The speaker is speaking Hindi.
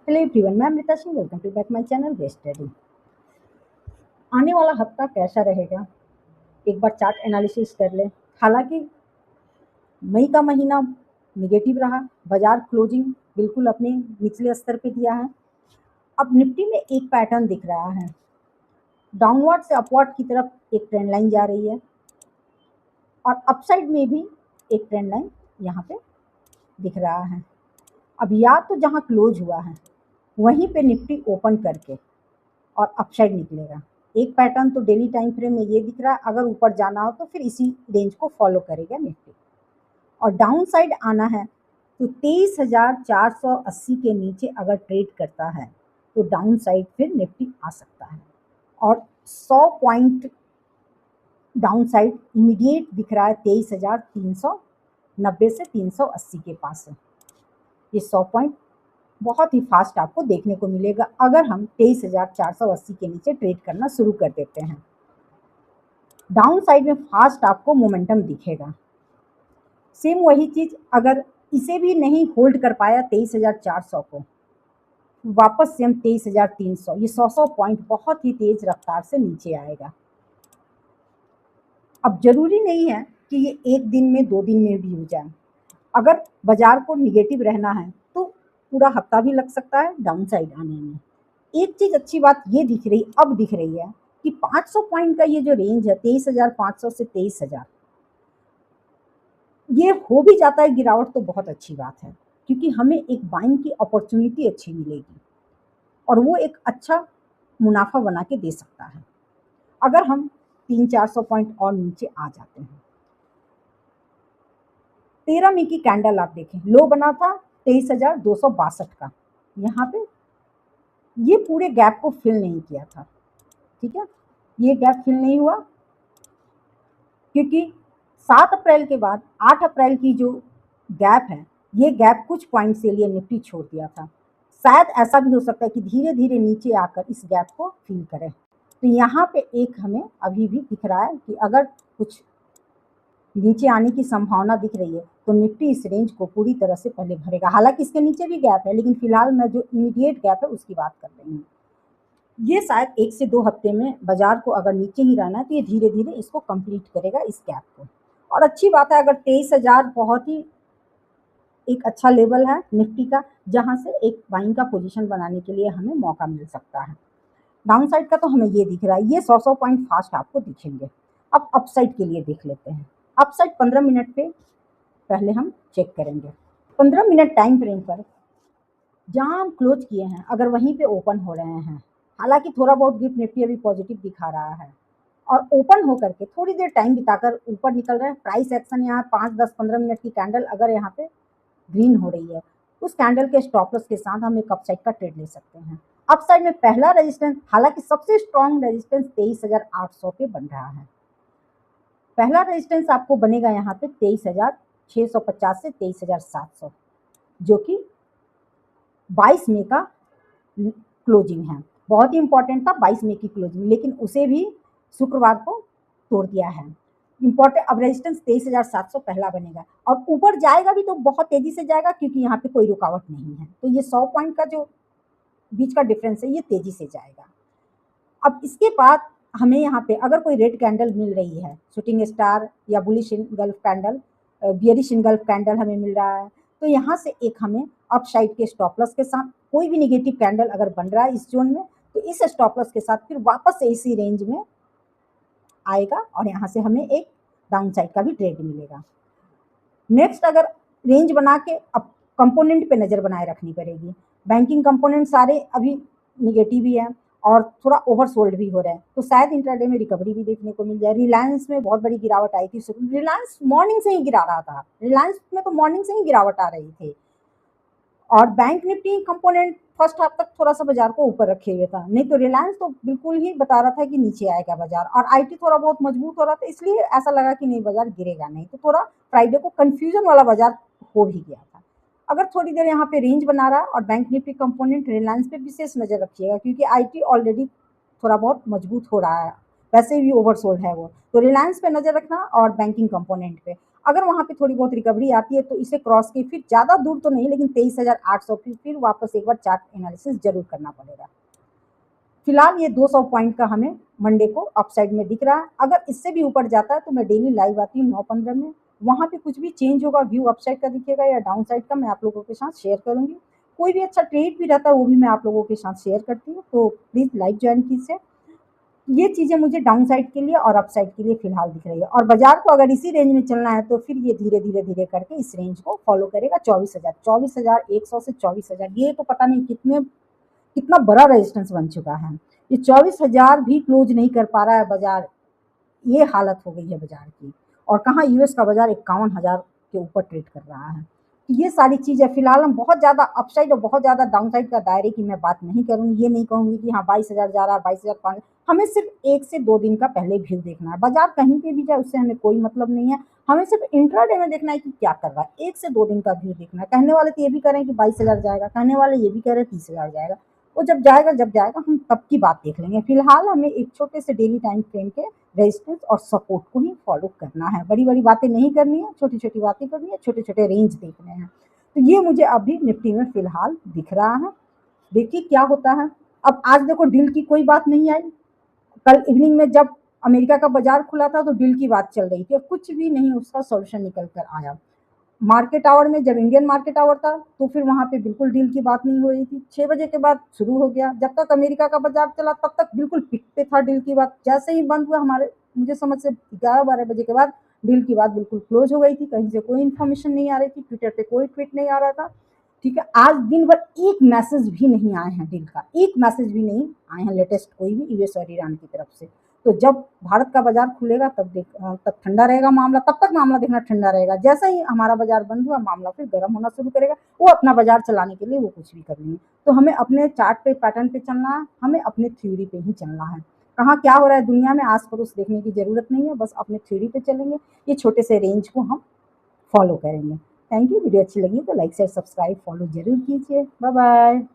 हेलो एवरीवन, मैं Amrita Singh. Welcome to back my channel we study. आने वाला हफ्ता कैसा रहेगा, एक बार चार्ट एनालिसिस कर लें। हालांकि मई का महीना निगेटिव रहा, बाजार क्लोजिंग बिल्कुल अपने निचले स्तर पे दिया है। अब निफ्टी में एक पैटर्न दिख रहा है, डाउनवर्ड से अपवर्ड की तरफ एक ट्रेंड लाइन जा रही है और अपसाइड में भी एक ट्रेंड लाइन यहाँ पे दिख रहा है। अब या तो जहाँ क्लोज हुआ है वहीं पे निफ्टी ओपन करके और अपसाइड निकलेगा। एक पैटर्न तो डेली टाइम फ्रेम में ये दिख रहा है, अगर ऊपर जाना हो तो फिर इसी रेंज को फॉलो करेगा निफ्टी। और डाउन साइड आना है तो 23,480 के नीचे अगर ट्रेड करता है तो डाउन साइड फिर निफ्टी आ सकता है। और 100 पॉइंट डाउन साइड इमीडिएट दिख रहा है 23,390 से 380 के पास है। ये 100 पॉइंट बहुत ही फास्ट आपको देखने को मिलेगा अगर हम 23,480 के नीचे ट्रेड करना शुरू कर देते हैं। डाउन साइड में फास्ट आपको मोमेंटम दिखेगा। सेम वही चीज अगर इसे भी नहीं होल्ड कर पाया 23,400 को, वापस से हम 23,300, ये 100 पॉइंट बहुत ही तेज रफ्तार से नीचे आएगा। अब जरूरी नहीं है कि ये एक दिन में 2 दिन में भी हो जाए। अगर बाजार को निगेटिव रहना है तो पूरा हफ्ता भी लग सकता है डाउन साइड आने में। एक चीज अच्छी बात ये दिख रही है कि 500 पॉइंट का ये जो रेंज है 23,500 से 23,000, ये हो भी जाता है गिरावट तो बहुत अच्छी बात है, क्योंकि हमें एक बाइंग की अपॉर्चुनिटी अच्छी मिलेगी और वो एक अच्छा मुनाफा बना के दे सकता है अगर हम 300-400 पॉइंट और नीचे आ जाते हैं। 13 मई की कैंडल आप देखें, लो बना था 23,262 का, यहाँ पे ये पूरे गैप को फिल नहीं किया था। ठीक है, ये गैप फिल नहीं हुआ क्योंकि 7 अप्रैल के बाद 8 अप्रैल की जो गैप है, ये गैप कुछ पॉइंट से लिए निफ्टी छोड़ दिया था। शायद ऐसा भी हो सकता है कि धीरे धीरे नीचे आकर इस गैप को फिल करे। तो यहाँ पे एक हमें अभी भी दिख रहा है कि अगर कुछ नीचे आने की संभावना दिख रही है तो निफ्टी इस रेंज को पूरी तरह से पहले भरेगा। हालांकि इसके नीचे भी गैप है, लेकिन फिलहाल मैं जो इमीडिएट गैप है उसकी बात कर रही हूँ। ये शायद 1 से 2 हफ्ते में बाजार को अगर नीचे ही रहना है तो ये धीरे धीरे इसको कंप्लीट करेगा, इस गैप को। और अच्छी बात है, अगर 23,000 बहुत ही एक अच्छा लेवल है निफ्टी का, जहां से एक बाइंग का पोजीशन बनाने के लिए हमें मौका मिल सकता है। डाउन साइड का तो हमें ये दिख रहा है, ये 100 पॉइंट फास्ट आपको दिखेंगे। अब अपसाइड के लिए देख लेते हैं। अपसाइड 15 मिनट पे पहले हम चेक करेंगे। 15 मिनट टाइम फ्रेम पर जहां हम क्लोज किए हैं अगर वहीं पे ओपन हो रहे हैं, हालांकि थोड़ा बहुत गिफ्ट निफ्टी अभी पॉजिटिव दिखा रहा है और ओपन होकर के थोड़ी देर टाइम बिताकर ऊपर निकल रहे हैं। प्राइस एक्शन यहाँ 5, 10, 15 मिनट की कैंडल अगर यहाँ पे ग्रीन हो रही है, उस कैंडल के स्टॉप लॉस के साथ हम एक अपसाइड का ट्रेड ले सकते हैं। अपसाइड में पहला रेजिस्टेंस, हालांकि सबसे स्ट्रॉन्ग रेजिस्टेंस 23,800 पे बन रहा है। पहला रेजिस्टेंस आपको बनेगा यहाँ पे 23,650 से 23,700, जो कि 22 मई का क्लोजिंग है। बहुत ही इंपॉर्टेंट था 22 मई की क्लोजिंग, लेकिन उसे भी शुक्रवार को तोड़ दिया है। इंपॉर्टेंट, अब रेजिस्टेंस 23,700 पहला बनेगा और ऊपर जाएगा भी तो बहुत तेजी से जाएगा क्योंकि यहाँ पे कोई रुकावट नहीं है। तो ये 100 पॉइंट का जो बीच का डिफरेंस है ये तेजी से जाएगा। अब इसके बाद हमें यहाँ पे अगर कोई रेड कैंडल मिल रही है, शूटिंग स्टार या bullish engulf candle, bearish engulf candle हमें मिल रहा है, तो यहाँ से एक हमें अपसाइड के स्टॉप लॉस के साथ कोई भी निगेटिव कैंडल अगर बन रहा है इस जोन में, तो इस स्टॉप लॉस के साथ फिर वापस से इसी रेंज में आएगा और यहाँ से हमें एक डाउन साइड का भी ट्रेड मिलेगा। नेक्स्ट, अगर रेंज बना के अब कंपोनेंट पे नजर बनाए रखनी पड़ेगी। बैंकिंग कंपोनेंट सारे अभी निगेटिव ही है और थोड़ा ओवरसोल्ड भी हो रहा है, तो शायद इंट्राडे में रिकवरी भी देखने को मिल जाए। रिलायंस में बहुत बड़ी गिरावट आई थी, रिलायंस मॉर्निंग से ही गिरा रहा था, रिलायंस में तो मॉर्निंग से ही गिरावट आ रही थी। और bank Nifty component first half तक थोड़ा सा बाजार को ऊपर रखे हुए था, नहीं तो रिलायंस तो बिल्कुल ही बता रहा था कि नीचे आएगा बाजार। और आईटी थोड़ा बहुत मजबूत हो रहा था, इसलिए ऐसा लगा कि नहीं बाजार गिरेगा नहीं, तो थोड़ा फ्राइडे को कंफ्यूजन वाला बाजार हो भी गया था। अगर थोड़ी देर यहाँ पे रेंज बना रहा और बैंक निफ्टी कंपोनेंट, रिलायंस पे विशेष नजर रखिएगा क्योंकि आईटी ऑलरेडी थोड़ा बहुत मजबूत हो रहा है, वैसे भी ओवरसोल्ड है वो, तो रिलायंस पे नजर रखना और बैंकिंग कंपोनेंट पे। अगर वहाँ पे थोड़ी बहुत रिकवरी आती है तो इसे क्रॉस के फिर ज़्यादा दूर तो नहीं, लेकिन 23,800 फिर वापस एक बार चार्ट एनालिसिस जरूर करना पड़ेगा। फिलहाल ये 200 पॉइंट का हमें मंडे को अपसाइड में दिख रहा है। अगर इससे भी ऊपर जाता है तो मैं डेली लाइव आती हूँ 9:15 में, वहाँ पे कुछ भी चेंज होगा, व्यू अपसाइड का दिखेगा या डाउन साइड का, मैं आप लोगों के साथ शेयर करूंगी। कोई भी अच्छा ट्रेड भी रहता है वो भी मैं आप लोगों के साथ शेयर करती हूँ, तो प्लीज लाइव ज्वाइन कीजिए। ये चीजें मुझे डाउन साइड के लिए और अप साइड के लिए फिलहाल दिख रही है, और बाजार को अगर इसी रेंज में चलना है तो फिर ये धीरे धीरे धीरे करके इस रेंज को फॉलो करेगा। 24,100 से 24,000, ये तो पता नहीं कितना बड़ा रेजिस्टेंस बन चुका है। ये 24,000 भी क्लोज नहीं कर पा रहा है बाजार, ये हालत हो गई है बाजार की। और कहाँ यूएस का बाजार 51,000 के ऊपर ट्रेड कर रहा है। तो ये सारी चीजें फिलहाल हम बहुत ज्यादा अपसाइड और बहुत ज्यादा डाउनसाइड का दायरे की मैं बात नहीं करूंगी। ये नहीं कहूंगी कि हाँ 22,000 जा रहा है, 22,500, हमें सिर्फ 1 से 2 दिन का पहले व्यू देखना है। बाजार कहीं पे भी जाए उससे हमें कोई मतलब नहीं है, हमें सिर्फ इंट्राडे में देखना है कि क्या कर रहा है। 1 से 2 दिन का व्यू देखना है। कहने वाले तो ये भी कह रहे हैं कि 22,000 जाएगा, कहने वाले ये भी कह रहे हैं 30,000 जाएगा। वो जब जाएगा हम तब की बात देख लेंगे। फिलहाल हमें एक छोटे से डेली टाइम फ्रेम के रेजिस्टेंस और सपोर्ट को ही फॉलो करना है। बड़ी बड़ी बातें नहीं करनी है, छोटी छोटी बातें करनी है, छोटे छोटे रेंज देखने हैं। तो ये मुझे अभी निफ्टी में फिलहाल दिख रहा है। देखिए क्या होता है। अब आज देखो डील की कोई बात नहीं आई। कल इवनिंग में जब अमेरिका का बाजार खुला था तो डील की बात चल रही थी, और कुछ भी नहीं उसका सोल्यूशन निकल कर आया। मार्केट आवर में जब इंडियन मार्केट आवर था तो फिर वहां पे बिल्कुल डील की बात नहीं हो रही थी। 6 बजे के बाद शुरू हो गया, जब तक अमेरिका का बाजार चला तब तक बिल्कुल पिक पे था डील की बात। जैसे ही बंद हुआ हमारे मुझे समझ से 11-12 बजे के बाद डील की बात बिल्कुल क्लोज हो गई थी। कहीं से कोई इन्फॉर्मेशन नहीं आ रही थी, ट्विटर पे कोई ट्वीट नहीं आ रहा था। ठीक है, आज दिन भर एक मैसेज भी नहीं आए हैं डील का, एक मैसेज भी नहीं आए हैं लेटेस्ट कोई भी यूएस और ईरान की तरफ से। तो जब भारत का बाजार खुलेगा तब ठंडा रहेगा मामला, तब तक मामला देखना ठंडा रहेगा। जैसे ही हमारा बाजार बंद हुआ मामला फिर गर्म होना शुरू करेगा। वो अपना बाजार चलाने के लिए वो कुछ भी कर लेंगे। तो हमें अपने चार्ट पे पैटर्न पे चलना है, हमें अपने थ्योरी पे ही चलना है। कहाँ क्या हो रहा है दुनिया में आस पड़ोस देखने की जरूरत नहीं है, बस अपने थ्योरी पे चलेंगे। ये छोटे से रेंज को हम फॉलो करेंगे। Thank you. वीडियो अच्छी लगी तो लाइक शेयर सब्सक्राइब फॉलो जरूर कीजिए। Bye bye.